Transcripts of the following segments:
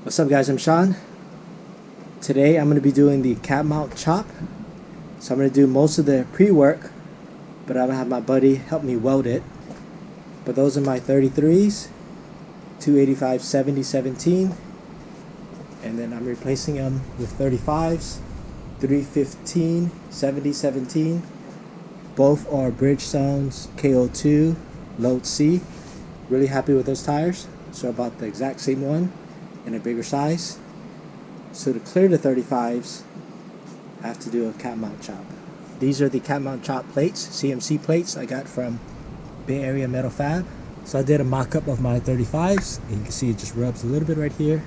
What's up guys, I'm Sean. Today I'm going to be doing the cap mount chop. So I'm going to do most of the pre-work, but I'm going to have my buddy help me weld it. But those are my 33s, 285 70 17, and then I'm replacing them with 35s, 315 70 17. Both are Bridgestone's KO2 Load C. Really happy with those tires. So about the exact same one in a bigger size. So to clear the 35s, I have to do a cap mount chop. These are the cap mount chop plates, CMC plates I got from Bay Area Metal Fab. So I did a mock-up of my 35s. And you can see it just rubs a little bit right here.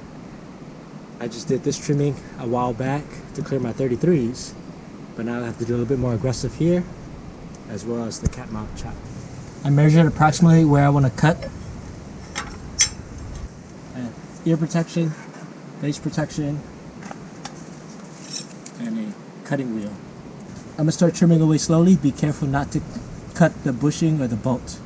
I just did this trimming a while back to clear my 33s, but now I have to do a little bit more aggressive here, as well as the cap mount chop. I measured approximately where I want to cut. Ear protection, face protection, and a cutting wheel. I'm going to start trimming away slowly. Be careful not to cut the bushing or the bolt.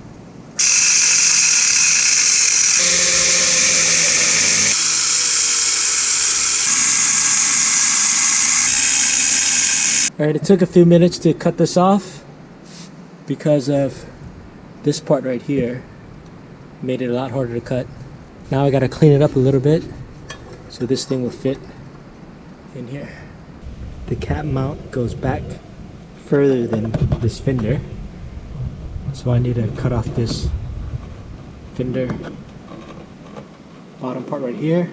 Alright, it took a few minutes to cut this off because of this part right here. Made it a lot harder to cut. Now I gotta clean it up a little bit so this thing will fit in here. The cap mount goes back further than this fender, so I need to cut off this fender bottom part right here,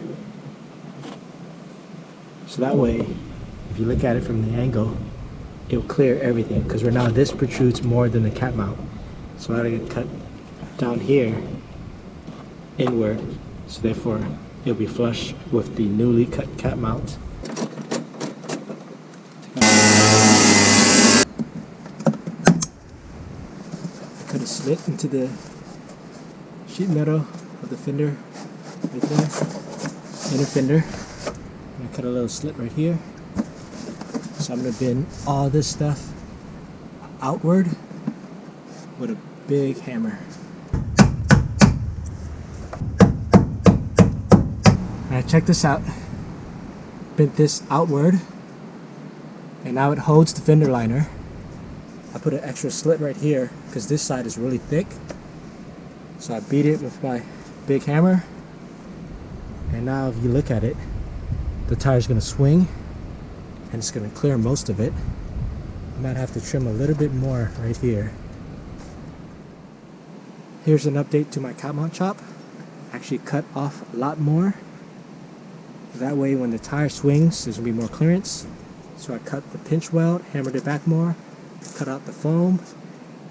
so that way if you look at it from the angle it will clear everything, because right now this protrudes more than the cap mount, so I gotta get cut down here inward, so therefore it'll be flush with the newly cut cap mount. Cut a slit into the sheet metal of the fender right there, inner fender. I'm gonna cut a little slit right here. So I'm gonna bend all this stuff outward with a big hammer. Alright, check this out. Bent this outward, and now it holds the fender liner. I put an extra slit right here because this side is really thick. So I beat it with my big hammer, and now if you look at it, the tire is going to swing and it's going to clear most of it. I might have to trim a little bit more right here. Here's an update to my cap mount chop. Actually cut off a lot more. That way when the tire swings, there's going to be more clearance. So I cut the pinch weld, hammered it back more, cut out the foam,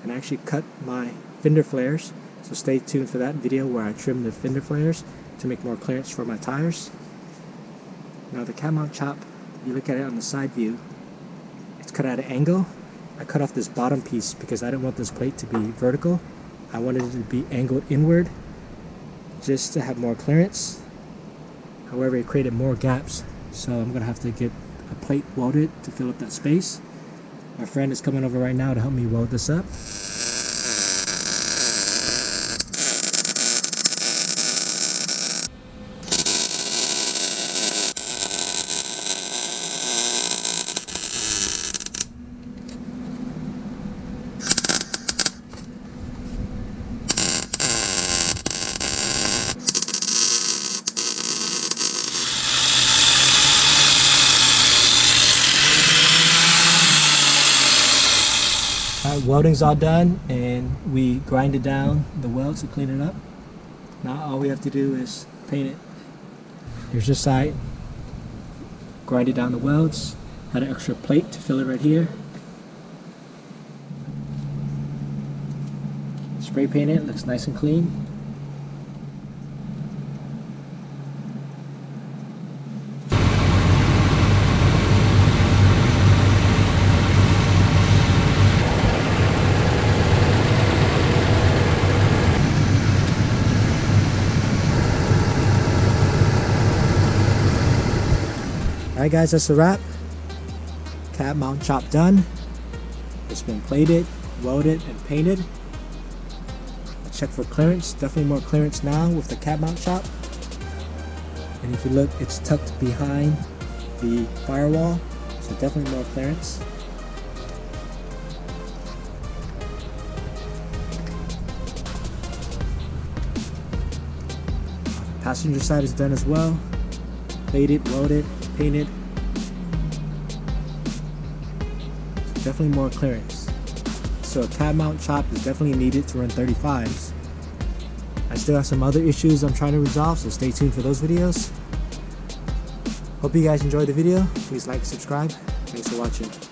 and actually cut my fender flares. So stay tuned for that video where I trim the fender flares to make more clearance for my tires. Now the cap mount chop, if you look at it on the side view, it's cut at an angle. I cut off this bottom piece because I didn't want this plate to be vertical. I wanted it to be angled inward just to have more clearance. However, it created more gaps, so I'm gonna have to get a plate welded to fill up that space. My friend is coming over right now to help me weld this up. Welding's all done, and we grinded down the welds to clean it up. Now all we have to do is paint it. Here's this side. Grinded down the welds. Had an extra plate to fill it right here. Spray paint it, looks nice and clean. Alright guys, that's a wrap. Cap mount chop done. It's been plated, welded, and painted. Check for clearance. Definitely more clearance now with the cap mount chop. And if you look, it's tucked behind the firewall, so definitely more clearance. Passenger side is done as well. Plated, welded, painted. So definitely more clearance. So a cab mount chop is definitely needed to run 35s. I still have some other issues I'm trying to resolve, so stay tuned for those videos. Hope you guys enjoyed the video. Please like and subscribe. Thanks for watching.